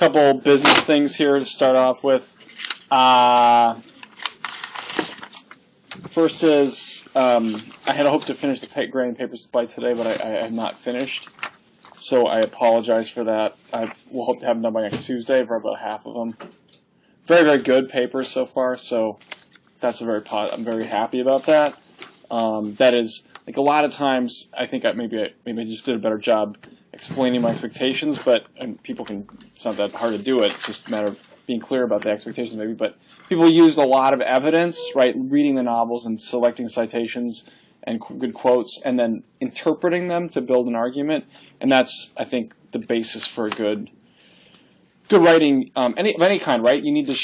couple business things here to start off with. First is I had hoped to finish the grading papers by today, but I have not finished. So I apologize for that. I will hope to have them done by next Tuesday for about half of them. Very, very good papers so far, so that's I'm very happy about that. That is, like, a lot of times I think maybe I just did a better job explaining my expectations, but it's not that hard to do it. It's just a matter of being clear about the expectations maybe. But people used a lot of evidence, right, reading the novels and selecting citations and good quotes, and then interpreting them to build an argument. And that's, I think, the basis for good writing of any kind, right? You need to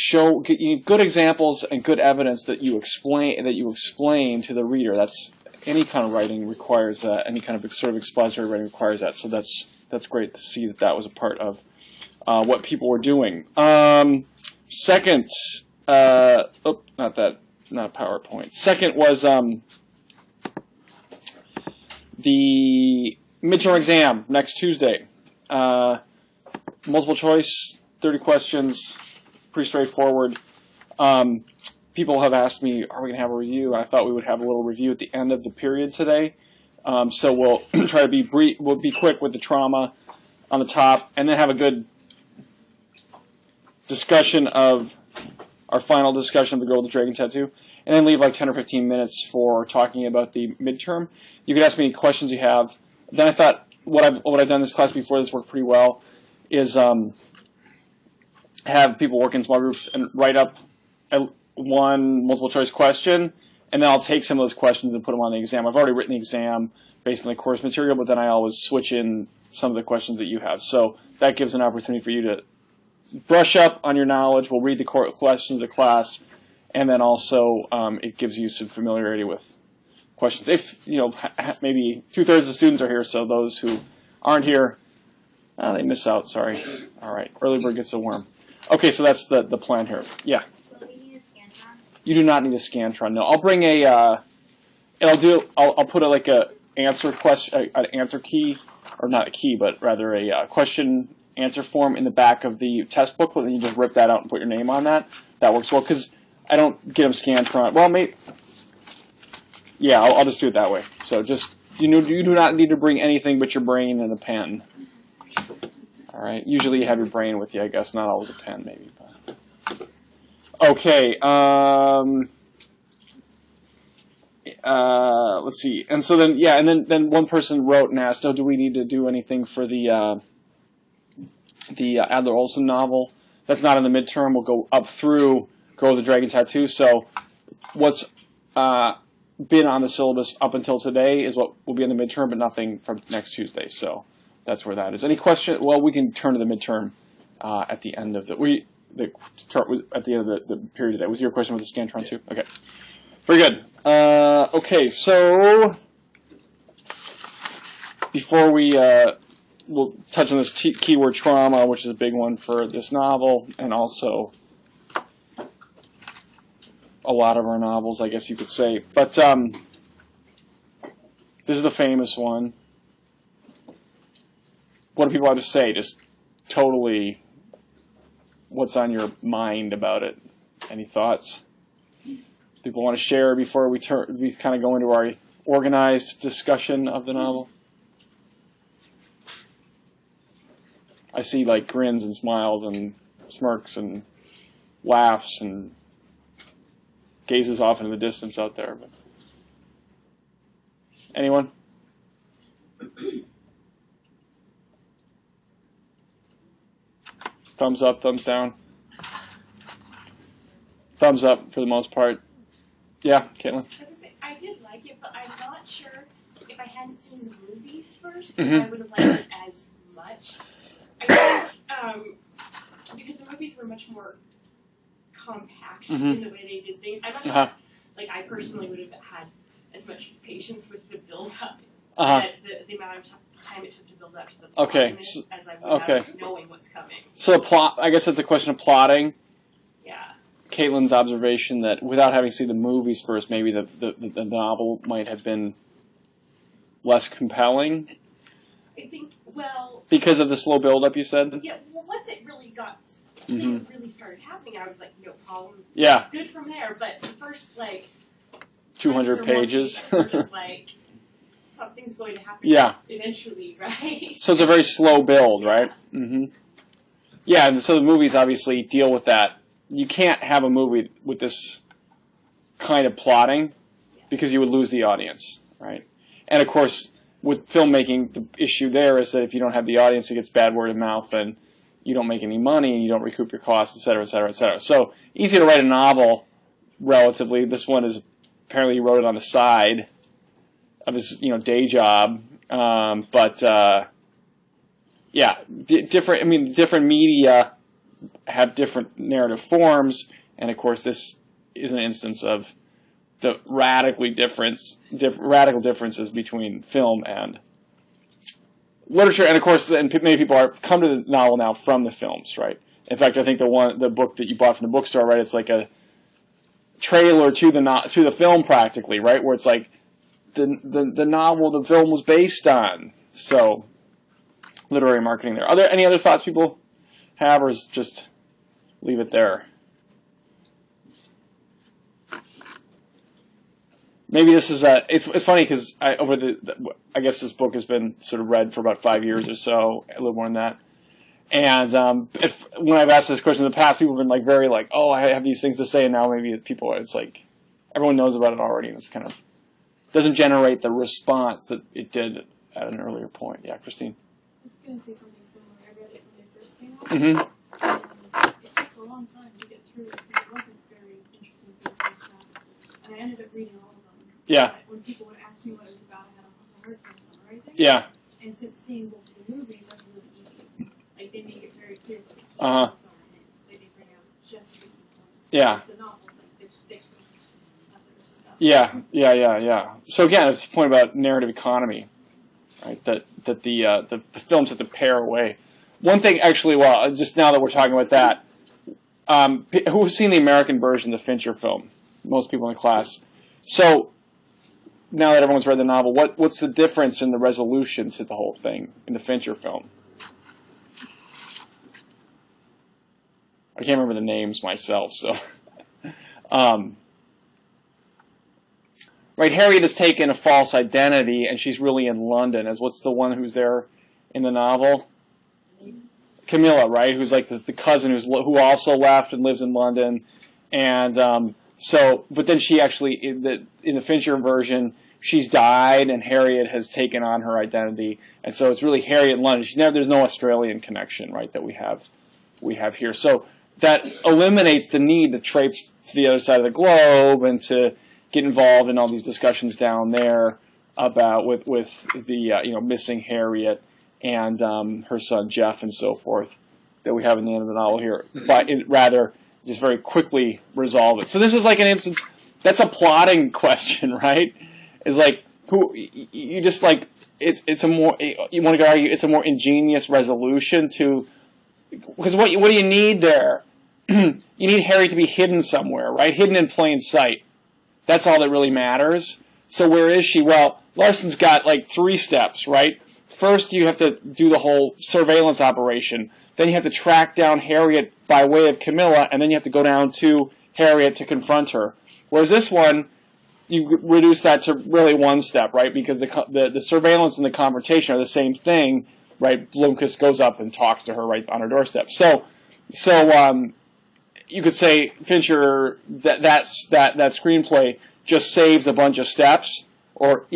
you need good examples and good evidence that you explain to the reader. That's any kind of writing requires that. Any kind of sort of expository writing requires that. So that's great to see that was a part of what people were doing. Second, not PowerPoint. Second was the midterm exam next Tuesday. Multiple choice, 30 questions, pretty straightforward. People have asked me, are we going to have a review? I thought we would have a little review at the end of the period today. So we'll try to be brief. We'll be quick with the trauma on the top, and then have a good discussion of our final discussion of the girl with the dragon tattoo, and then leave like 10 or 15 minutes for talking about the midterm. You can ask me any questions you have. Then I thought what I've done in this class before, this worked pretty well, is have people work in small groups and write up one multiple choice question, and then I'll take some of those questions and put them on the exam. I've already written the exam based on the course material, but then I always switch in some of the questions that you have. So that gives an opportunity for you to brush up on your knowledge. We'll read the questions of class, and then also it gives you some familiarity with questions. If, maybe 2/3 of the students are here, so those who aren't here, they miss out, sorry. All right, early bird gets the worm. Okay, so that's the plan here. Yeah? Will we need a Scantron? You do not need a Scantron, no. I'll bring I'll put like an answer key, or not a key, but rather a question answer form in the back of the test booklet, and you just rip that out and put your name on that. That works well, because I don't get them Scantron. Well, maybe, yeah, I'll just do it that way. So just, you do not need to bring anything but your brain and a pen. All right, usually you have your brain with you, I guess, not always a pen, maybe. But. Okay, let's see. And so then, yeah, and then one person wrote and asked, do we need to do anything for the Adler-Olsen novel? That's not in the midterm. We'll go up through Girl with the Dragon Tattoo. So what's been on the syllabus up until today is what will be in the midterm, but nothing from next Tuesday. So that's where that is. Any question? Well, we can turn to the midterm at the end of the period today. Was your question with the Scantron too? Okay, very good. Okay, so before we'll touch on this keyword trauma, which is a big one for this novel, and also a lot of our novels, I guess you could say. But this is the famous one. What do people have to say? Just totally, what's on your mind about it? Any thoughts? People want to share before we kind of go into our organized discussion of the novel? I see like grins and smiles and smirks and laughs and gazes off into the distance out there. But anyone? Thumbs up, thumbs down. Thumbs up for the most part. Yeah, Caitlin? I did like it, but I'm not sure if I hadn't seen the movies first, if I would have liked it as much. I think because the movies were much more compact in the way they did things. I'm not sure, like, I personally would have had as much patience with the build-up, that the amount of time it took to build up to the plot as I would have knowing what's coming. So the plot, I guess that's a question of plotting. Yeah. Caitlin's observation that without having seen the movies first, maybe the novel might have been less compelling. I think, well... Because of the slow build-up, you said? Yeah, well, once it really things really started happening, I was like, no problem. Yeah. Good from there. But the first, 200 pages. Were just like, something's going to happen eventually, right? So it's a very slow build, right? Mm-hmm. Yeah, and so the movies obviously deal with that. You can't have a movie with this kind of plotting because you would lose the audience, right? And of course, with filmmaking, the issue there is that if you don't have the audience, it gets bad word of mouth, and you don't make any money, and you don't recoup your costs, et cetera, et cetera, et cetera. So easy to write a novel, relatively. This one is apparently he wrote it on the side of his day job, different media have different narrative forms, and of course this is an instance of the radical differences between film and literature, and of course, and many people have come to the novel now from the films, right? In fact, I think the book that you bought from the bookstore, right? It's like a trailer to the film, practically, right? Where it's like the novel the film was based on. So, literary marketing there. Are there any other thoughts people have, or is just leave it there? Maybe this is it's funny because I guess this book has been sort of read for about 5 years or so, a little more than that. And when I've asked this question in the past, people have been very oh, I have these things to say, and now maybe it's like everyone knows about it already, and it's kind of doesn't generate the response that it did at an earlier point. Yeah, Christine. I was going to say something similar. I read it when it first came out, Mm-hmm. and it took a long time to get through it because it wasn't very interesting for the first half. And I ended up reading all of them. Yeah. But when people would ask me what it was about, I had a hard time summarizing. Yeah. And since seeing both of the movies, that's really easy. Like, they make it very clear what the key Uh-huh. points are in it. They didn't bring out just the key points. Yeah. The novel's this thick with other stuff. Yeah. So again, it's a point about narrative economy, right? That the films have to pare away. One thing, actually, just now that we're talking about that, who's seen the American version of the Fincher film? Most people in the class. So now that everyone's read the novel, what's the difference in the resolution to the whole thing in the Fincher film? I can't remember the names myself, so. Right, Harriet has taken a false identity, and she's really in London. What's the one who's there in the novel? Camilla, right? Who's like the cousin who also left and lives in London, and but then she actually in the Fincher version, she's died, and Harriet has taken on her identity, and so it's really Harriet in London. There's no Australian connection, right? That we have here. So that eliminates the need to traipse to the other side of the globe and to get involved in all these discussions down there about with the missing Harriet and her son Jeff and so forth that we have in the end of the novel here, but rather just very quickly resolve it. So this is like an instance that's a plotting question, right? It's like you just like it's a more you want to argue it's a more ingenious resolution to because what do you need there? You need Harriet to be hidden somewhere, right? Hidden in plain sight. That's all that really matters. So where is she? Well, Larson's got like 3 steps, right? First, you have to do the whole surveillance operation. Then you have to track down Harriet by way of Camilla, and then you have to go down to Harriet to confront her. Whereas this one, you reduce that to really 1 step, right? Because the surveillance and the confrontation are the same thing, right? Blomkvist goes up and talks to her right on her doorstep. So you could say Fincher that screenplay just saves a bunch of steps or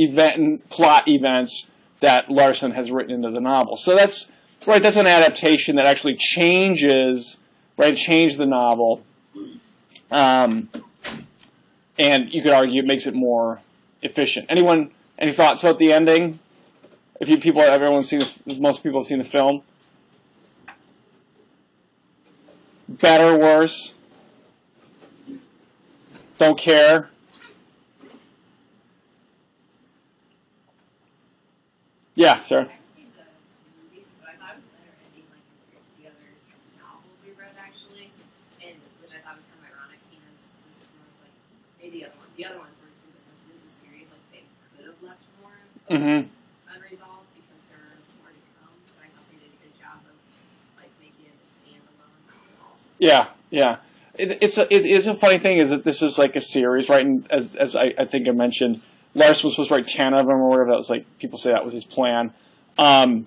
plot events that Larson has written into the novel. So that's an adaptation that actually changes the novel, and you could argue it makes it more efficient. Any thoughts about the ending? Most people have seen the film. Better, worse? Don't care? Yeah, sir. I've seen the movies, but I thought it was a better ending, compared to the other novels we read, actually, and which I thought was kind of ironic, seeing as this is more of maybe the other ones were too, but since this is a series, they could have left more unresolved because there are more to come. But I thought they did a good job of making it a Yeah, yeah. It is a funny thing is that this is like a series, right? And as I think I mentioned, Larson was supposed to write 10 of them or whatever. That was like, people say that was his plan. Right,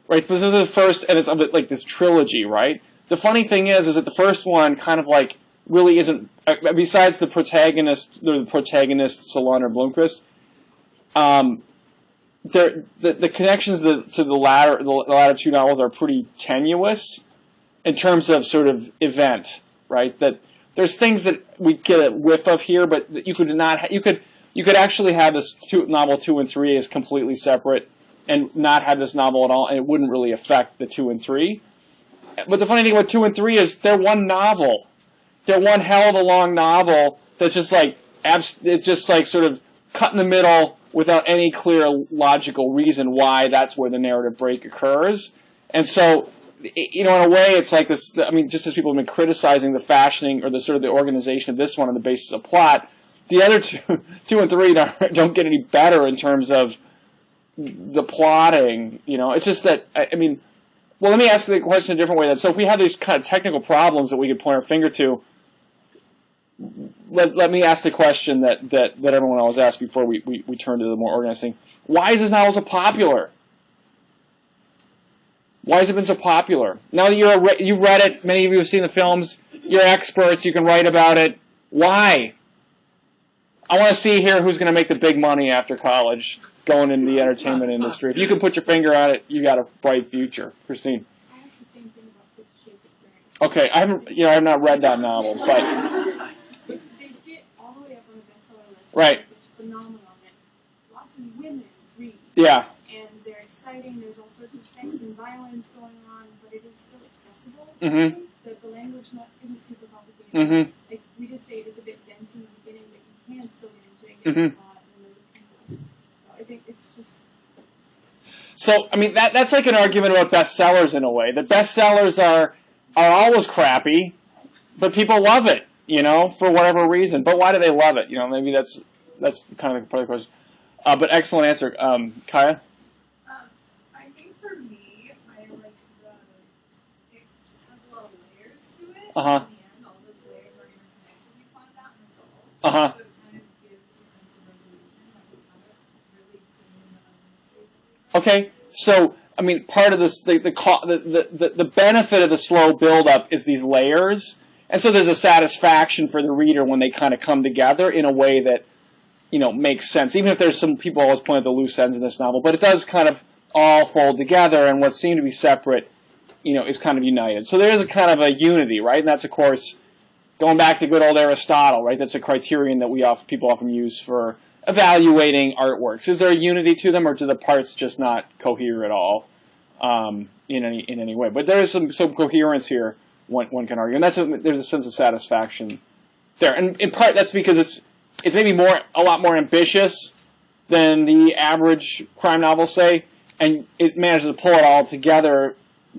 this is the first, and it's like this trilogy, right? The funny thing is that the first one kind of like really isn't, besides the protagonist Solander Blomqvist, the connections to the latter two novels are pretty tenuous in terms of sort of event, right? That there's things that we get a whiff of here, but you could not, you could actually have this novel 2 and 3 as completely separate, and not have this novel at all, and it wouldn't really affect the 2 and 3. But the funny thing about 2 and 3 is they're one novel. They're one hell of a long novel that's just like, it's just like sort of cut in the middle without any clear logical reason why that's where the narrative break occurs. And so, you know, in a way, it's like this, I mean, just as people have been criticizing the fashioning or the sort of the organization of this one on the basis of plot, the other two and 3 don't get any better in terms of the plotting. You know, it's just that, I mean, well, let me ask the question a different way then. So if we have these kind of technical problems that we could point our finger to, let me ask the question that everyone always asks before we turn to the more organized thing. Why is this novel so popular? Why has it been so popular? Now that you've read it, many of you have seen the films, you're experts, you can write about it. Why? I want to see here who's going to make the big money after college, going into the entertainment industry. If you can put your finger on it, you got a bright future. Christine. I asked the same thing about 50 Shades of Grey. Okay, I have not read that novel, but They get all the way up on the bestseller list. Right. It's phenomenal. Lots of women read. yeah, And they're exciting. There's all sorts of sex and violence going on, but it is still accessible. Mhm. The language isn't super complicated. Mhm. Like we did say, it is a bit dense in the beginning, but you can still get into it. Mhm. So I think it's just. So, I mean, that's like an argument about bestsellers in a way. The bestsellers are always crappy, but people love it, you know, for whatever reason. But why do they love it? You know, maybe that's kind of part of the question. But excellent answer. Kaya? I think for me, I like it just has a lot of layers to it. Uh-huh. In the end, all those layers are interconnected. You find that in the soul. Uh-huh. So it kind of gives a sense of resolution that we haven't really seen in the other mysteries. Okay, so I mean, part of this, the benefit of the slow build-up is these layers, and so there's a satisfaction for the reader when they kind of come together in a way that, you know, makes sense. Even if there's some people always point at the loose ends in this novel, but it does kind of all fold together, and what seemed to be separate, you know, is kind of united. So there is a kind of a unity, right? And that's, of course, going back to good old Aristotle, right? That's a criterion that people often use for evaluating artworks. Is there a unity to them, or do the parts just not cohere at all in any way? But there is some coherence here. One can argue, and there's a sense of satisfaction there, and in part that's because it's maybe a lot more ambitious than the average crime novel, say, and it manages to pull it all together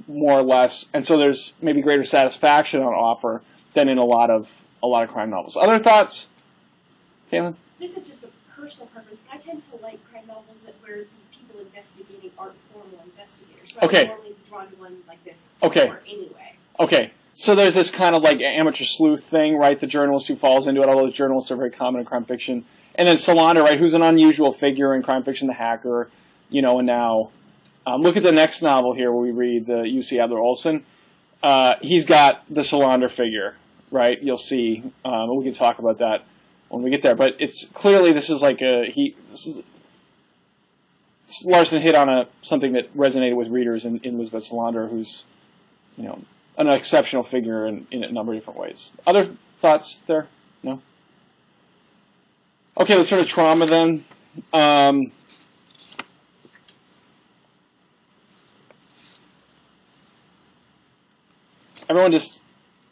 more or less, and so there's maybe greater satisfaction on offer than in a lot of crime novels. Other thoughts, Caitlin? This is just a personal preference, but I tend to like crime novels where the people investigating aren't formal investigators. So Okay. I'm normally drawn to one like this. Okay. Or anyway. Okay, so there's this kind of like amateur sleuth thing, right? The journalist who falls into it. All those journalists are very common in crime fiction. And then Solander, right, who's an unusual figure in crime fiction, the hacker, you know, and now look at the next novel here where we read the U.C. Adler-Olsen. He's got the Solander figure, right? You'll see. We can talk about that when we get there. But it's clearly this is like Larson hit on something that resonated with readers in Lisbeth Salander, who's, you know, an exceptional figure in a number of different ways. Other thoughts there? No? Okay, let's turn to trauma then. Everyone just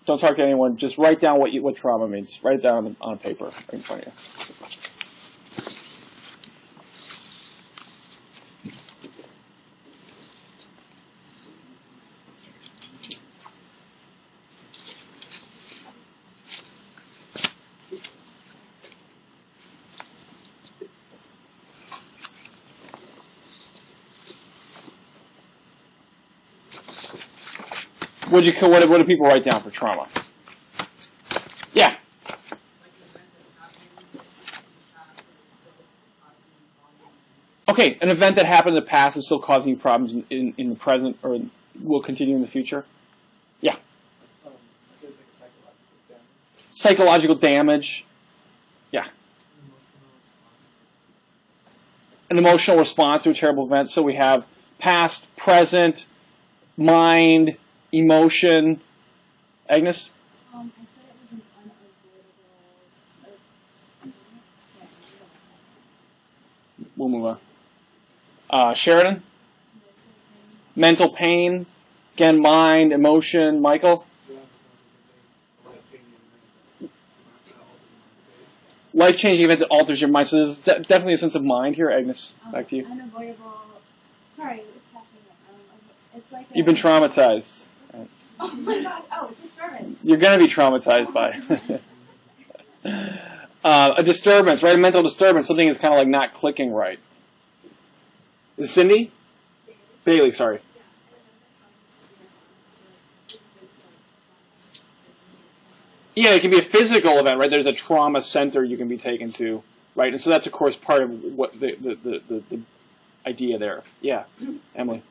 don't talk to anyone. Just write down what trauma means. Write it down on a paper right in front of you. What do people write down for trauma? Yeah. Okay, an event that happened in the past is still causing you problems in the present or will continue in the future? Yeah. Psychological damage. Yeah. An emotional response to a terrible event. So we have past, present, mind, emotion. Agnes? I said it was an unavoidable. We'll move on. Sheridan? Mental pain. Again, mind, emotion. Michael? Life-changing event that alters your mind. So there's definitely a sense of mind here. Agnes, back to you. Unavoidable. Sorry, what's happening? It's like You've been traumatized. Oh my god! Oh, disturbance. You're going to be traumatized by a disturbance, right? A mental disturbance. Something is kind of like not clicking right. Is it Cindy? Bailey, sorry. Yeah, it can be a physical event, right? There's a trauma center you can be taken to, right? And so that's, of course, part of what the idea there. Yeah, Emily.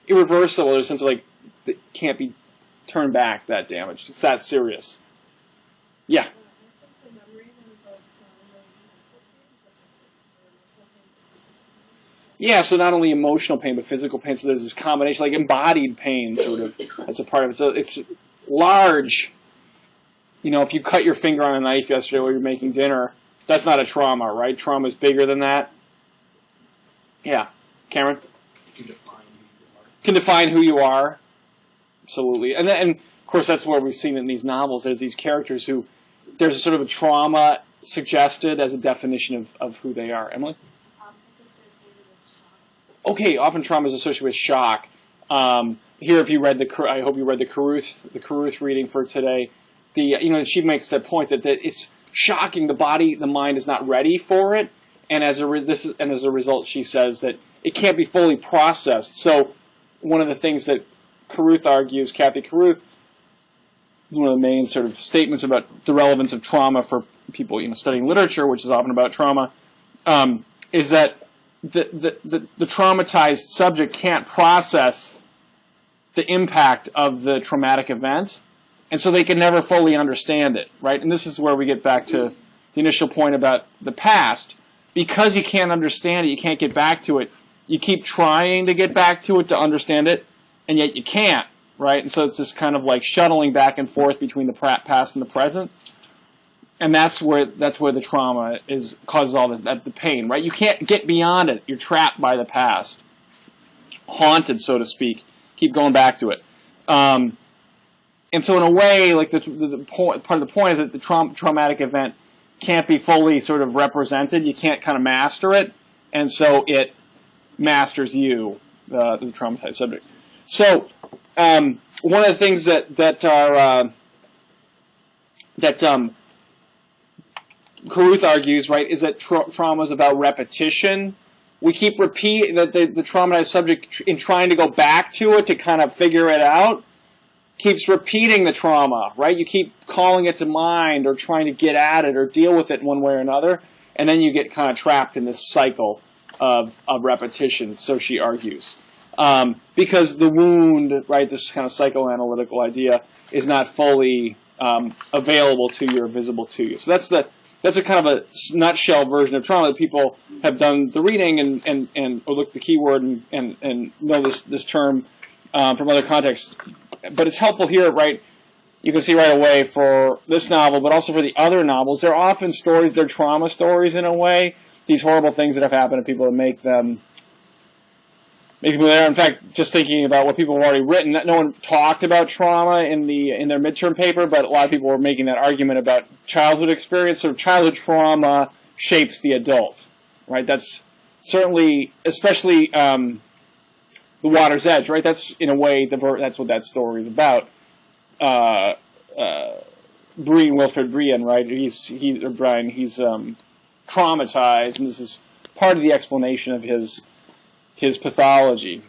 Irreversible. There's a sense of like it can't be turned back. That damage. It's that serious. Yeah. Yeah, so not only emotional pain, but physical pain. So there's this combination, like embodied pain, sort of. That's a part of it. So it's large. You know, if you cut your finger on a knife yesterday while you're making dinner, that's not a trauma, right? Trauma is bigger than that. Yeah. Cameron? Can define who you are. Absolutely. And of course, that's where we've seen in these novels. There's these characters who, there's a sort of a trauma suggested as a definition of who they are. Emily? It's associated with shock. Okay, often trauma is associated with shock. Here, if you read I hope you read the Carruth reading for today. She makes that point that it's shocking. The mind is not ready for it, and as a result, she says that it can't be fully processed. So, one of the things that Carruth argues, Kathy Carruth, one of the main sort of statements about the relevance of trauma for people, studying literature, which is often about trauma, is that the traumatized subject can't process the impact of the traumatic event. And so they can never fully understand it, right? And this is where we get back to the initial point about the past. Because you can't understand it, you can't get back to it, you keep trying to get back to it to understand it, and yet you can't, right? And so it's this kind of like shuttling back and forth between the past and the present. And that's where the trauma causes all the pain, right? You can't get beyond it. You're trapped by the past. Haunted, so to speak. Keep going back to it. And so in a way, like part of the point is that the traumatic event can't be fully sort of represented. You can't kind of master it, and so it masters you, the traumatized subject. So one of the things that Carruth argues, right, is that trauma is about repetition. We keep repeating that the traumatized subject, in trying to go back to it to kind of figure it out, keeps repeating the trauma, right? You keep calling it to mind or trying to get at it or deal with it one way or another, and then you get kind of trapped in this cycle of repetition, so she argues. Because the wound, right, this kind of psychoanalytical idea, is not fully available to you or visible to you. So that's a kind of a nutshell version of trauma that people have done the reading and or looked at the keyword and know this term from other contexts. But it's helpful here, right? You can see right away for this novel, but also for the other novels. They're often stories, they're trauma stories in a way. These horrible things that have happened to people that make them there. In fact, just thinking about what people have already written, no one talked about trauma in their midterm paper, but a lot of people were making that argument about childhood experience. So childhood trauma shapes the adult, right? That's certainly, especially The Water's Edge, right? That's in a way that's what that story is about. Wilfred Breen, right? He's traumatized, and this is part of the explanation of his pathology.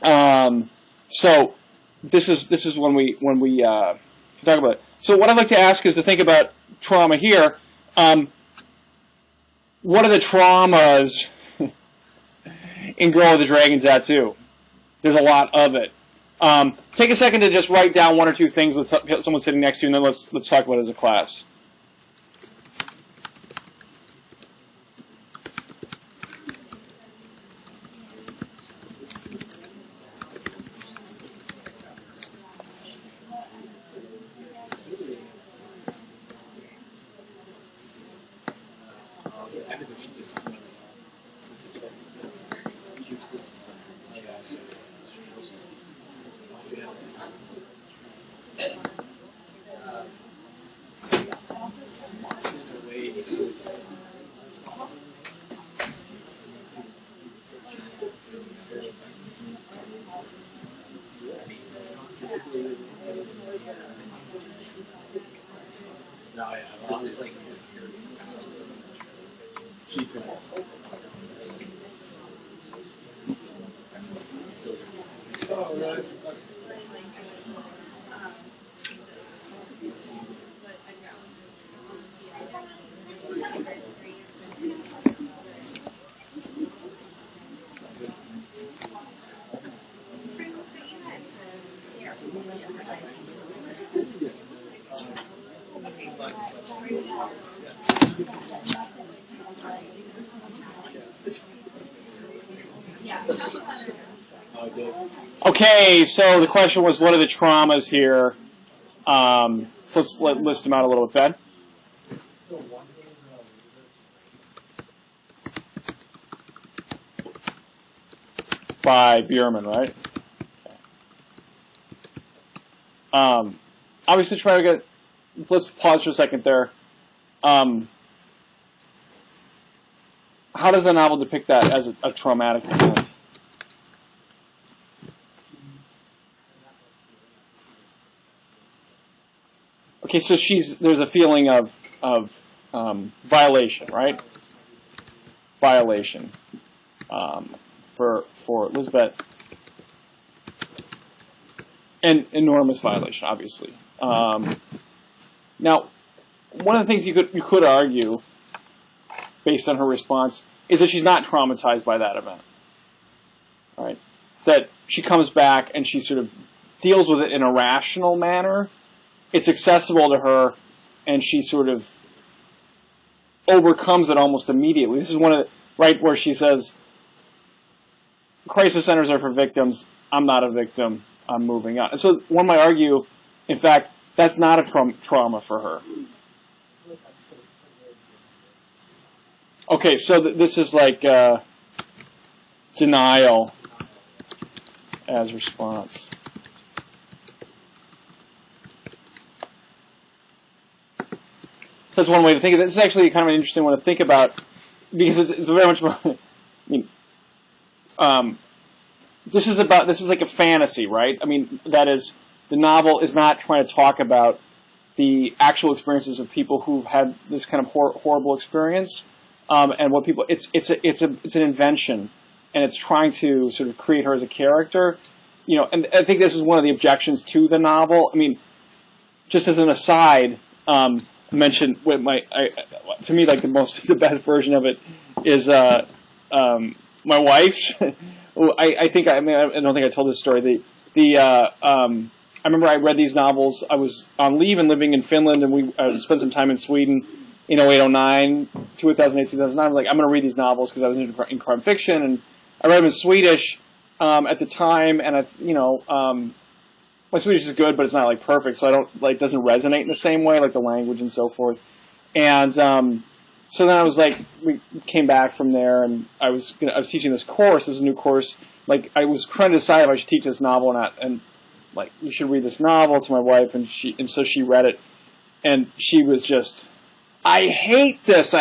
So this is when we talk about it. So what I'd like to ask is to think about trauma here. What are the traumas in Girl with the Dragon Tattoo? There's a lot of it. Take a second to just write down one or two things with someone sitting next to you, and then let's talk about it as a class. Okay, so the question was, what are the traumas here? So let's list them out a little bit, Ben. By Bierman, right? Okay. Obviously, try to get. Let's pause for a second there. How does the novel depict that as a traumatic event? Okay, so there's a feeling of violation, right? Violation for Lisbeth, an enormous violation, obviously. Now, one of the things you could argue, based on her response, is that she's not traumatized by that event, right? That she comes back and she sort of deals with it in a rational manner. It's accessible to her, and she sort of overcomes it almost immediately. This is one of the, right where she says, crisis centers are for victims. I'm not a victim. I'm moving on. And so one might argue, in fact, that's not a trauma for her. Okay, so this is like denial as response. So that's one way to think of it. This is actually kind of an interesting one to think about because it's very much more. I mean, this is like a fantasy, right? I mean, that is, the novel is not trying to talk about the actual experiences of people who've had this kind of horrible experience, and what people. It's an invention, and it's trying to sort of create her as a character, you know. And I think this is one of the objections to the novel. I mean, just as an aside. Mentioned to me, like the best version of it is my wife's. I don't think I told this story. I remember I read these novels. I was on leave and living in Finland, and we spent some time in Sweden in 2008, 2009, 2008, 2009. I'm like, I'm going to read these novels because I was in crime fiction, and I read them in Swedish at the time, and my Swedish is good, but it's not like perfect, so I don't doesn't resonate in the same way, like the language and so forth. And so then I was like, we came back from there, and I was teaching this course. It was a new course. Like, I was trying to decide if I should teach this novel or not, and like, you should read this novel to my wife, and so she read it, and she was just, I hate this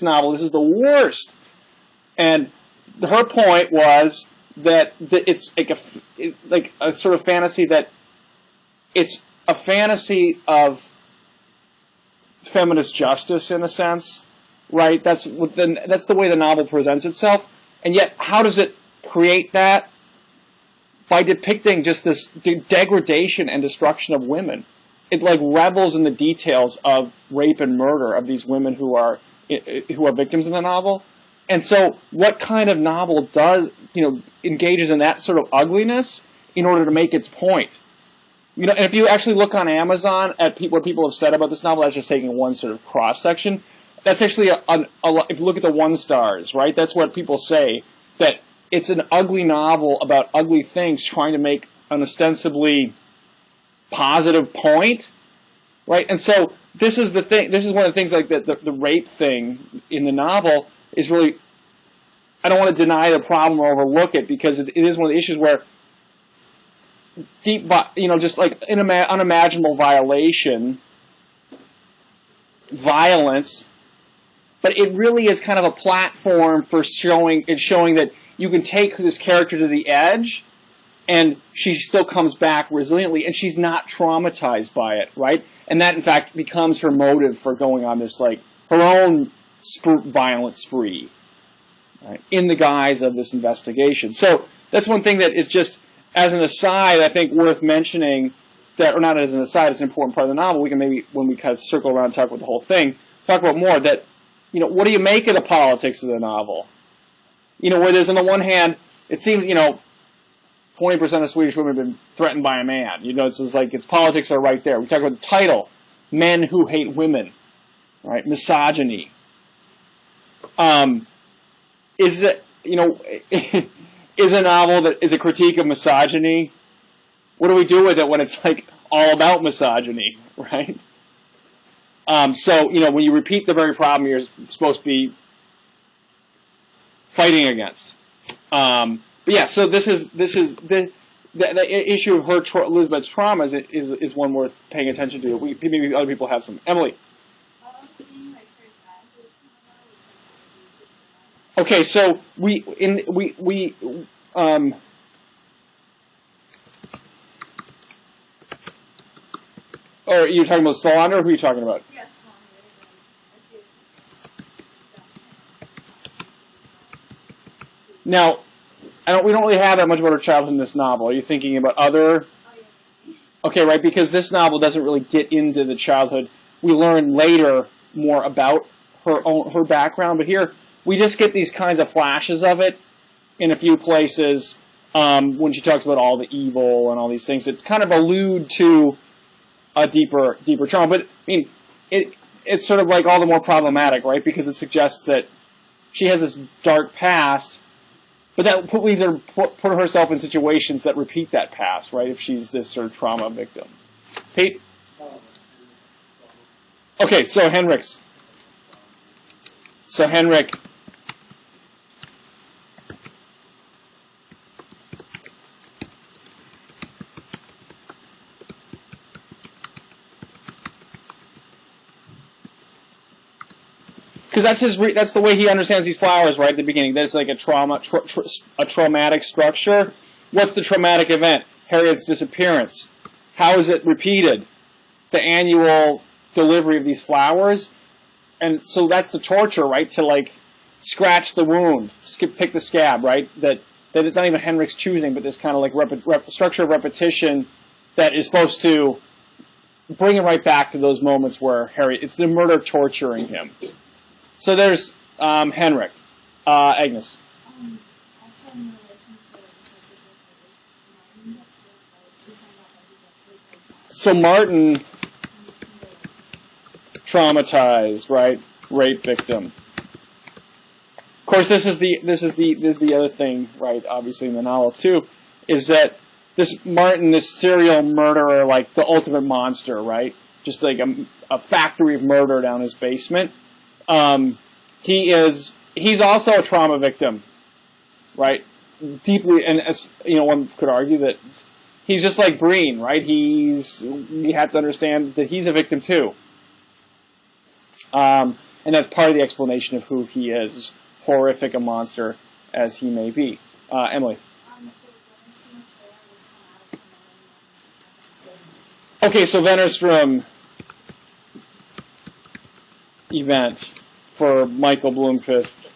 novel. This is the worst. And her point was that it's like a sort of fantasy that it's a fantasy of feminist justice in a sense, right? That's the way the novel presents itself. And yet, how does it create that? by depicting just this degradation and destruction of women. It like revels in the details of rape and murder of these women who are victims in the novel. And so, what kind of novel does engages in that sort of ugliness in order to make its point? And if you actually look on Amazon at what people have said about this novel, that's just taking one sort of cross section. That's actually if you look at the 1 stars, right? That's what people say, that it's an ugly novel about ugly things trying to make an ostensibly positive point, right? And so this is the thing. This is one of the things, like the rape thing in the novel is really. I don't want to deny the problem or overlook it, because it is one of the issues where just like unimaginable violence, but it really is kind of a platform for showing that you can take this character to the edge, and she still comes back resiliently, and she's not traumatized by it, right? And that, in fact, becomes her motive for going on this, like, her own violent spree, right, in the guise of this investigation. So that's one thing that is just, as an aside, I think worth mentioning, that, or not as an aside, it's an important part of the novel. We can maybe, when we kind of circle around and talk about the whole thing, talk about more that, what do you make of the politics of the novel? Where there's, on the one hand, it seems, 20% of Swedish women have been threatened by a man. It's just like, its politics are right there. We talk about the title, Men Who Hate Women, right? Misogyny. Is it, is a novel that is a critique of misogyny? What do we do with it when it's like all about misogyny, right? So, when you repeat the very problem you're supposed to be fighting against. But yeah, so this is the issue of Elizabeth's trauma is one worth paying attention to. Maybe other people have some. Emily. Okay, so or you're talking about Solander, or who are you talking about? Yes, Now, we don't really have that much about her childhood in this novel. Are you thinking about other? Okay, right, because this novel doesn't really get into the childhood. We learn later more about her background, but here we just get these kinds of flashes of it in a few places when she talks about all the evil and all these things that kind of allude to a deeper trauma. But it's sort of like all the more problematic, right? Because it suggests that she has this dark past, but that leads her to put herself in situations that repeat that past, right? If she's this sort of trauma victim. Pete? Okay, so Henrik. Because that's the way he understands these flowers, right at the beginning. That it's like a traumatic structure. What's the traumatic event? Harriet's disappearance. How is it repeated? The annual delivery of these flowers. And so that's the torture, right? To like scratch the wound, pick the scab, right? That it's not even Henrik's choosing, but this kind of like structure of repetition that is supposed to bring him right back to those moments where it's the murder torturing him. So there's Henrik. Agnes. Also in relation to So Martin, traumatized, right? Rape victim. Of course, this is the other thing, right? Obviously in the novel too, is that this Martin, this serial murderer, like the ultimate monster, right? Just like a factory of murder down his basement. He's also a trauma victim, right? Deeply, and as one could argue that he's just like Breen, right? We have to understand that he's a victim too. And that's part of the explanation of who he is, horrific a monster as he may be. Emily. Okay, so Wennerstrom event for Michael Bloomquist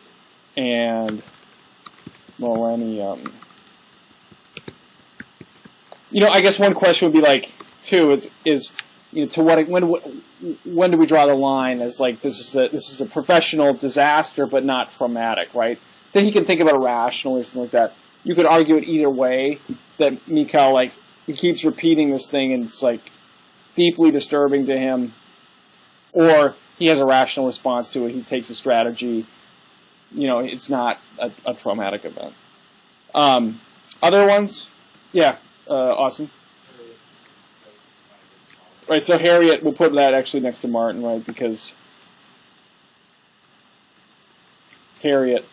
and Millennium. I guess one question would be like, too, is to when do we draw the line as like this is a professional disaster but not traumatic, right? Then he can think about it rationally or something like that. You could argue it either way, that Mikhail, like, he keeps repeating this thing and it's like deeply disturbing to him, or he has a rational response to it. He takes a strategy. It's not a traumatic event. Other ones? Yeah, awesome. Right, so Harriet, we'll put that actually next to Martin, right, because Harriet.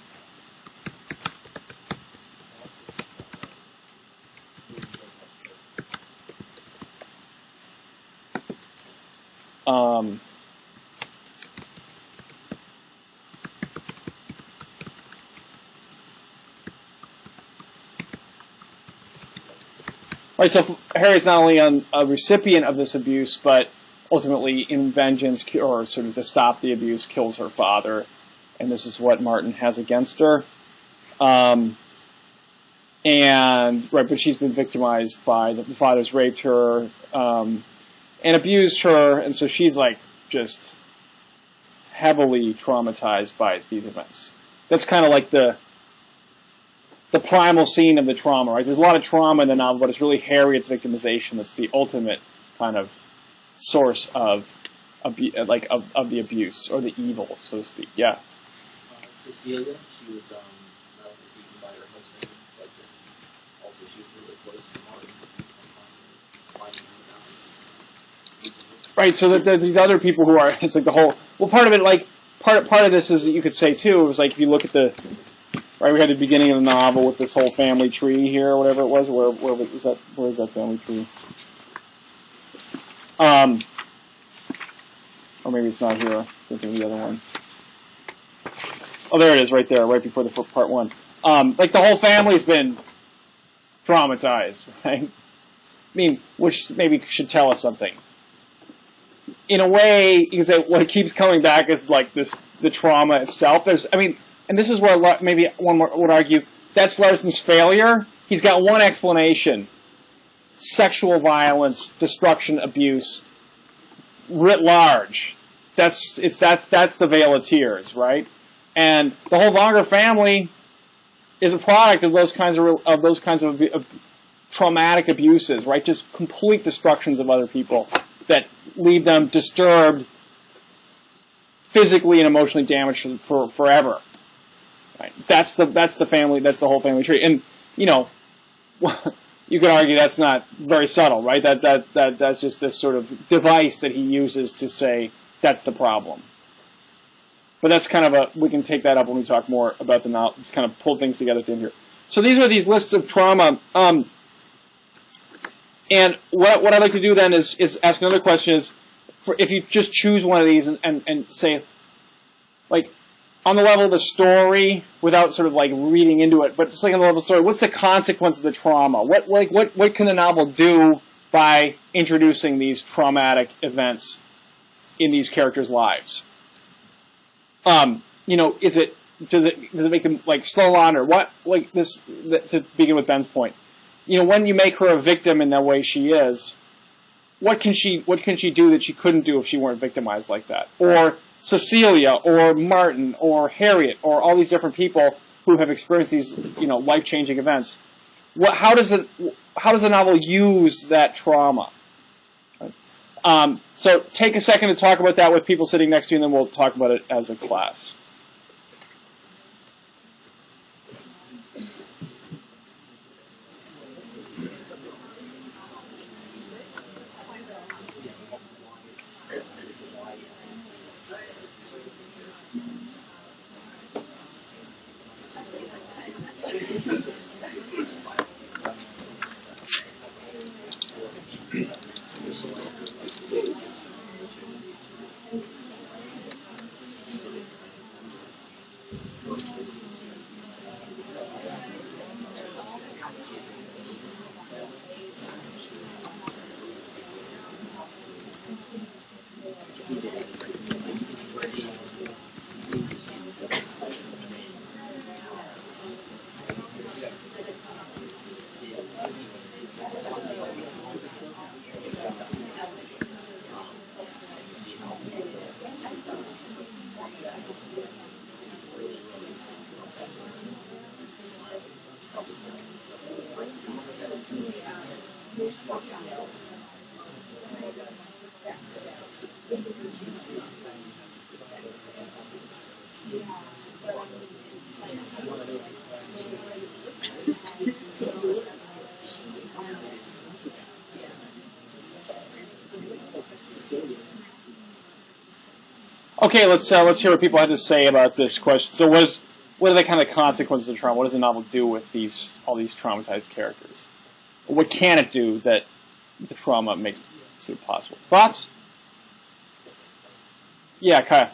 Right, so Harriet's not only a recipient of this abuse, but ultimately, in vengeance, or sort of to stop the abuse, kills her father, and this is what Martin has against her. But she's been victimized by the father's raped her and abused her, and so she's like just heavily traumatized by these events. That's kind of like the primal scene of the trauma, right? There's a lot of trauma in the novel, but it's really Harriet's victimization that's the ultimate kind of source of the abuse or the evil, so to speak. Yeah. Cecilia, she was not only beaten by her husband, but also she was really close to Martin. Right. So there's these other people who are. It's like the whole. Well, part of it, like part of this is that you could say too. It was like if you look at the. Right, we had the beginning of the novel with this whole family tree here, or whatever it was. Where is that family tree? Or maybe it's not here. I'm thinking of the other one. Oh, there it is, right there, right before the part one. Like the whole family's been traumatized, right? I mean, which maybe should tell us something. In a way, you can say what keeps coming back is like the trauma itself. And this is where maybe one more would argue that's Larson's failure. He's got one explanation: sexual violence, destruction, abuse, writ large. That's the Vale of Tears, right? And the whole Wagner family is a product of those kinds of traumatic abuses, right? Just complete destructions of other people that leave them disturbed, physically and emotionally damaged for forever. Right. That's the family. That's the whole family tree. And you could argue that's not very subtle, right? That's just this sort of device that he uses to say that's the problem. But that's kind of we can take that up when we talk more about the novel. Just kind of pull things together at the end here. So these are these lists of trauma. And what I'd like to do then is ask another question: is if you just choose one of these and say, like, on the level of the story, without sort of like reading into it, but just like on the level of the story, what's the consequence of the trauma? What can the novel do by introducing these traumatic events in these characters' lives? Does it make them like slow on, or what? Like this, to begin with Ben's point, when you make her a victim in the way she is, what can she do that she couldn't do if she weren't victimized like that? Or Cecilia, or Martin, or Harriet, or all these different people who have experienced these, life-changing events. How does the novel use that trauma? So take a second to talk about that with people sitting next to you, and then we'll talk about it as a class. Okay, let's hear what people had to say about this question. So, what are the kind of consequences of trauma? What does the novel do with all these traumatized characters? What can it do that the trauma makes it possible? Thoughts? Yeah, Kaya.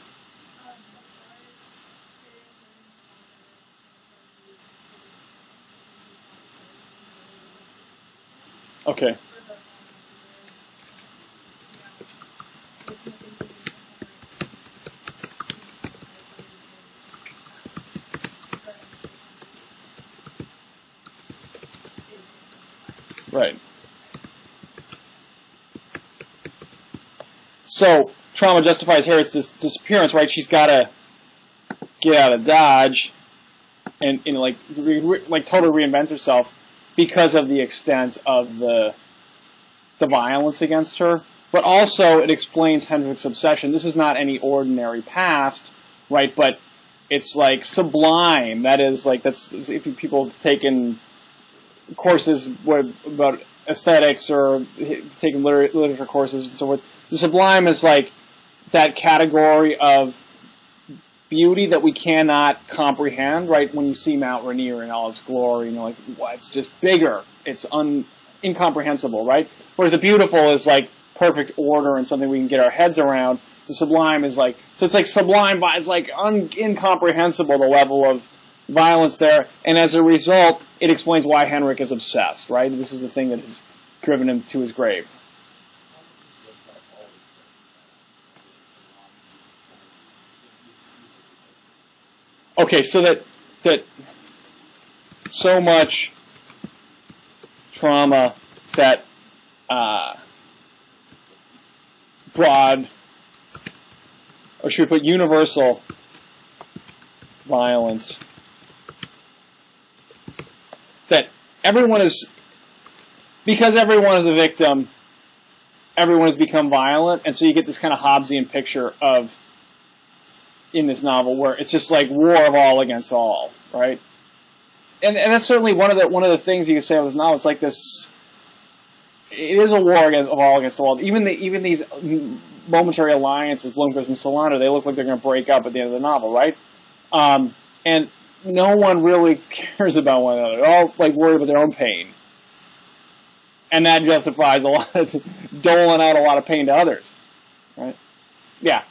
Okay. Right. So trauma justifies Harriet's disappearance, right? She's got to get out of Dodge and like totally reinvent herself because of the extent of the violence against her. But also it explains Hendrik's obsession. This is not any ordinary past, right? But it's like sublime. That is like if people have taken courses about aesthetics or taking literature courses and so forth. The sublime is like that category of beauty that we cannot comprehend, right? When you see Mount Rainier in all its glory, like, well, it's just bigger. It's incomprehensible, right? Whereas the beautiful is like perfect order and something we can get our heads around. The sublime is like, so it's like sublime, but it's like incomprehensible, the level of violence there, and as a result, it explains why Henrik is obsessed, right? This is the thing that has driven him to his grave. Okay, so that so much trauma, that broad, or should we put universal violence, that everyone is, because everyone is a victim, everyone has become violent, and so you get this kind of Hobbesian picture of, in this novel, where it's just like war of all against all, right? And that's certainly one of the things you can say of this novel. It's like this, it is a war of all against all. Even these momentary alliances, Blomkvist and Solander, they look like they're going to break up at the end of the novel, right? And no one really cares about one another. They're all like worried about their own pain. And that justifies a lot of doling out a lot of pain to others. Right? Yeah.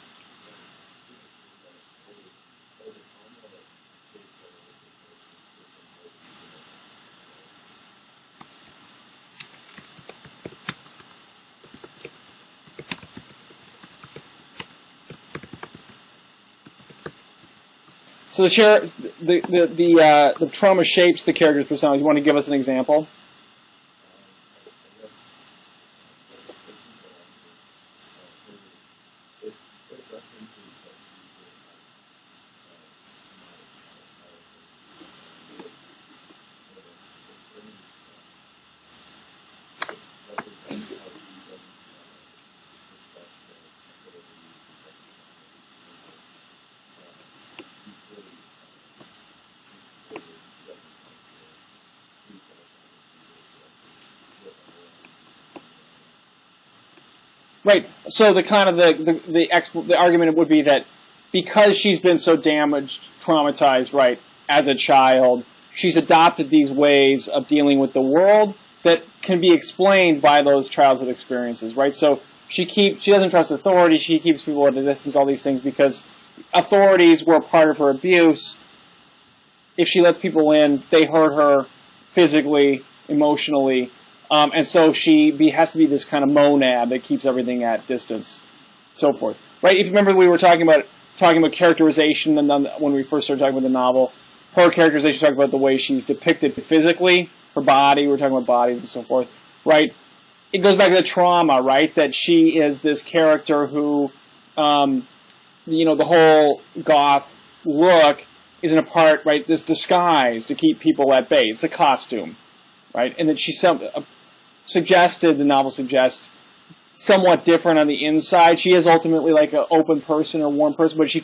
So the trauma shapes the character's persona. You want to give us an example? Right. So the kind of the argument would be that because she's been so damaged, traumatized, right, as a child, she's adopted these ways of dealing with the world that can be explained by those childhood experiences, right? So she doesn't trust authority. She keeps people at a distance. All these things because authorities were a part of her abuse. If she lets people in, they hurt her physically, emotionally. And so she has to be this kind of monad that keeps everything at distance, so forth. Right? If you remember, we were talking about characterization, and then when we first started talking about the novel, her characterization talked about the way she's depicted physically, her body. We were talking about bodies and so forth. Right? It goes back to the trauma, right? That she is this character who, the whole goth look isn't a part, right? This disguise to keep people at bay. It's a costume, right? And that she's suggested, the novel suggests, somewhat different on the inside. She is ultimately like an open person or warm person, but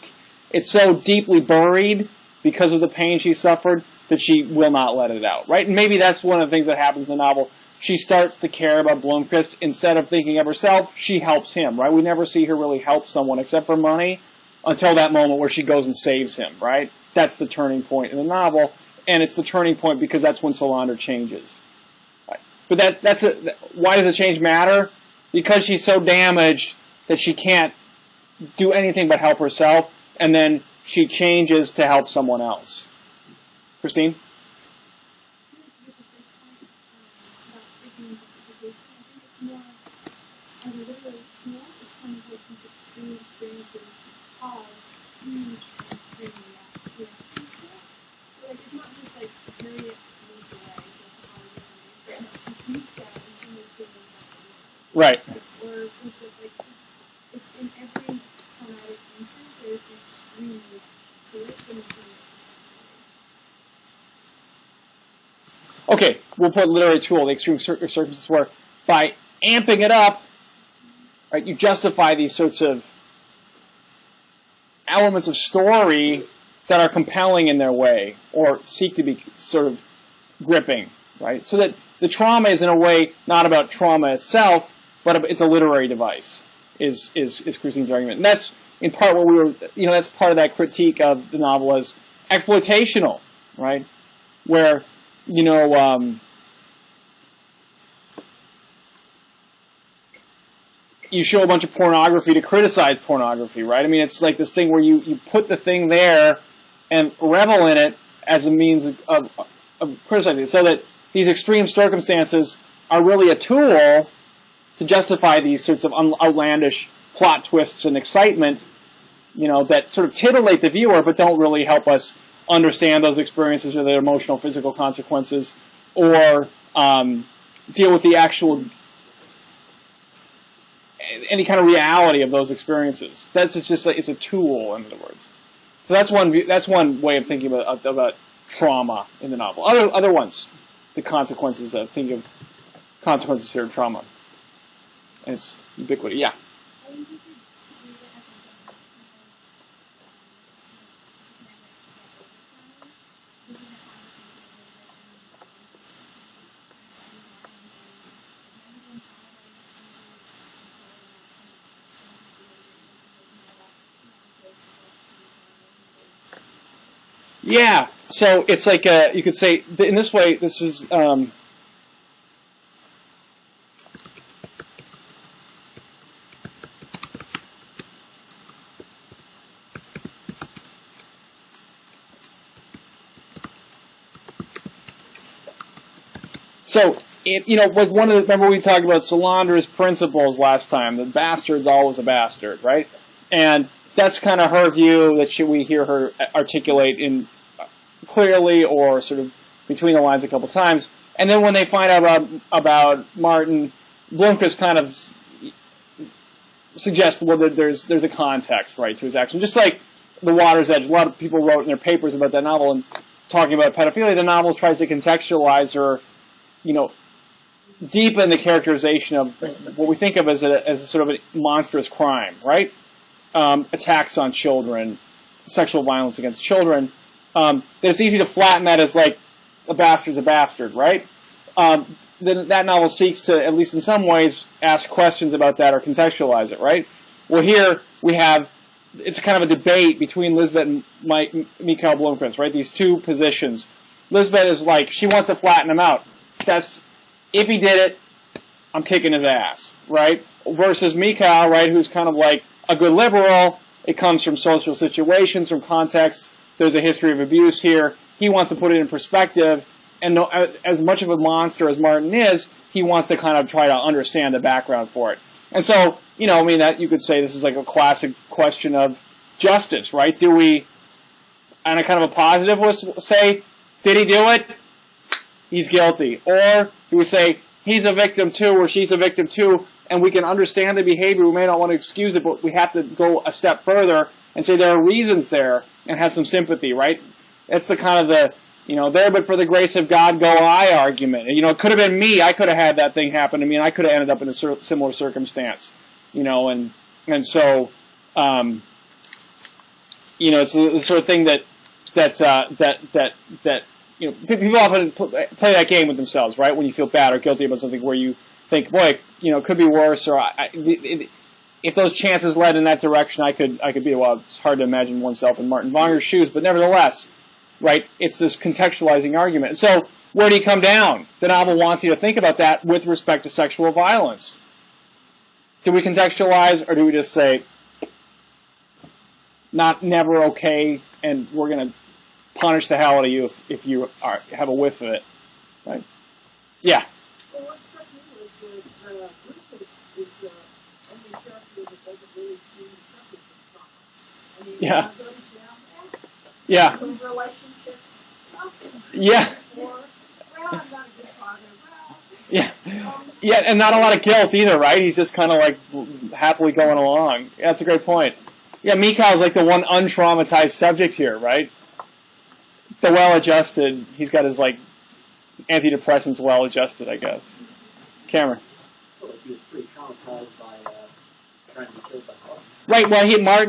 it's so deeply buried because of the pain she suffered that she will not let it out, right? And maybe that's one of the things that happens in the novel. She starts to care about Blomkvist. Instead of thinking of herself, she helps him, right? We never see her really help someone except for money until that moment where she goes and saves him, right? That's the turning point in the novel, and it's the turning point because that's when Solander changes. Right? But why does the change matter? Because she's so damaged that she can't do anything but help herself, and then she changes to help someone else. Christine? As a literary tool, it's kind of like these extreme experiences cause huge extreme reactions to it. So like it's not just like Harriet moves away, she moves out and she makes it herself. Right. It's in every traumatic instance there's an extreme to it and it's Okay, we'll put literary tool, the extreme circumstances where by amping it up, right, you justify these sorts of elements of story that are compelling in their way or seek to be sort of gripping, right? So that the trauma is in a way not about trauma itself, but it's a literary device, is Christine's argument. And that's in part what that's part of that critique of the novel as exploitational, right? Where, you show a bunch of pornography to criticize pornography, right? I mean, it's like this thing where you put the thing there and revel in it as a means of criticizing it, so that these extreme circumstances are really a tool to justify these sorts of outlandish plot twists and excitement, that sort of titillate the viewer but don't really help us understand those experiences or their emotional, physical consequences, or deal with the actual any kind of reality of those experiences. It's a tool, in other words. So that's one way of thinking about trauma in the novel. Other ones, the consequences of thinking of consequences here of trauma. And it's ubiquity. Yeah. Yeah, so it's like you could say in this way. This is so like remember we talked about Solander's principles last time. The bastard's always a bastard, right? And that's kind of her view that we hear her articulate in clearly or sort of between the lines a couple times. And then when they find out about Martin, Blomkvist kind of suggests, well, that there's a context, right, to his action. Just like The Water's Edge. A lot of people wrote in their papers about that novel and talking about pedophilia. The novel tries to contextualize or, deepen the characterization of what we think of as a sort of a monstrous crime, right? Attacks on children, sexual violence against children, that it's easy to flatten that as like a bastard's a bastard, right? Then that novel seeks to, at least in some ways, ask questions about that or contextualize it, right? Well, here we have, it's kind of a debate between Lisbeth and Mikhail Blomkvist, right? These two positions. Lisbeth is like, she wants to flatten him out. If he did it, I'm kicking his ass, right? Versus Mikhail, right, who's kind of like a good liberal. It comes from social situations, from context. There's a history of abuse here. He wants to put it in perspective. And as much of a monster as Martin is, he wants to kind of try to understand the background for it. And so, that you could say this is like a classic question of justice, right? Do we, on a kind of a positive, say, did he do it? He's guilty. Or do we say, he's a victim too, or she's a victim too, and we can understand the behavior. We may not want to excuse it, but we have to go a step further and say there are reasons there and have some sympathy, right? That's the kind of There but for the grace of God go I argument. It could have been me. I could have had that thing happen to me, and I could have ended up in a similar circumstance. And so, it's the sort of thing that people often play that game with themselves, right? When you feel bad or guilty about something, where you think, boy, it could be worse, or if those chances led in that direction, I could be. Well, it's hard to imagine oneself in Martin Vonger's shoes, but nevertheless, right? It's this contextualizing argument. So, where do you come down? The novel wants you to think about that with respect to sexual violence. Do we contextualize, or do we just say, never okay, and we're going to punish the hell out of you if you have a whiff of it, right? Yeah. Well, what struck me was that Rufus is the only character that doesn't really seem to suffer from trauma. I mean, Yeah. he goes down back, Yeah. some relationships, often, Yeah. or, well, I'm not a good father, well, Yeah. Yeah, and not a lot of guilt either, right? He's just kind of like happily going along. Yeah, that's a great point. Yeah, Mikhail's like the one untraumatized subject here, right? The well-adjusted, he's got his like antidepressants well-adjusted, I guess. Cameron. I feel like he was pretty traumatized by trying to be killed by Hawk. Right. Well,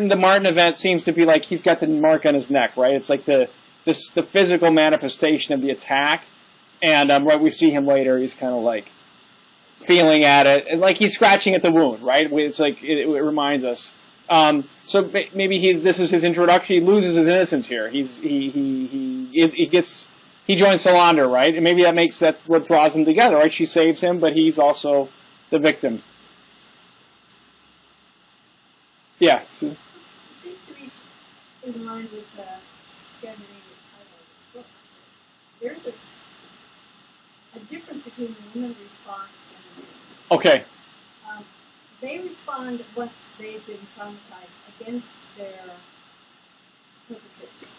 the Martin event seems to be like he's got the mark on his neck, right? It's like the physical manifestation of the attack, and right, we see him later. He's kind of like feeling at it, and like he's scratching at the wound, right? It's like it reminds us. So maybe this is his introduction. He loses his innocence here. He joins Solander, right? And maybe that's what draws them together, right? She saves him, but he's also the victim. Yeah. So, it seems to be in line with the Scandinavian title of the book. There's a difference between the women's response and the okay. they respond once they've been traumatized against their perpetrators.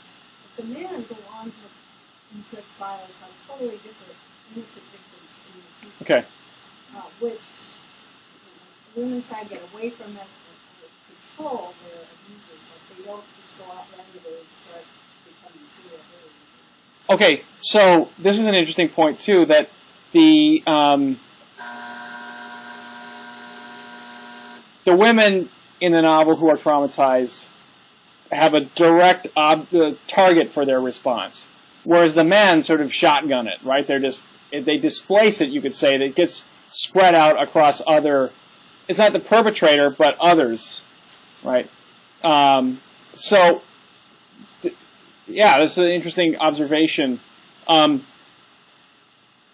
But the men go on to inflict violence on totally different innocent victims in the future. Okay. Which women try to get away from that and control their abusers, but they don't just go out randomly and start becoming serial killers. Okay. So this is an interesting point too. That the women in the novel who are traumatized have a direct target for their response, whereas the men sort of shotgun it, right? They displace it, you could say, that gets spread out across other. It's not the perpetrator, but others, right? Yeah, this is an interesting observation.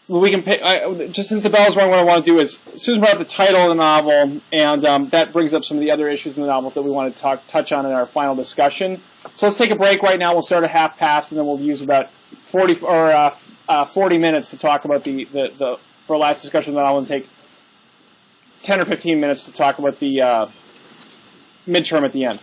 We can pick, just since the bell's rung, what I want to do is Susan brought up the title of the novel, and that brings up some of the other issues in the novel that we want to touch on in our final discussion. So let's take a break right now. We'll start at 1:30, and then we'll use about 40 minutes to talk about for our last discussion of the novel, and take 10 or 15 minutes to talk about the midterm at the end.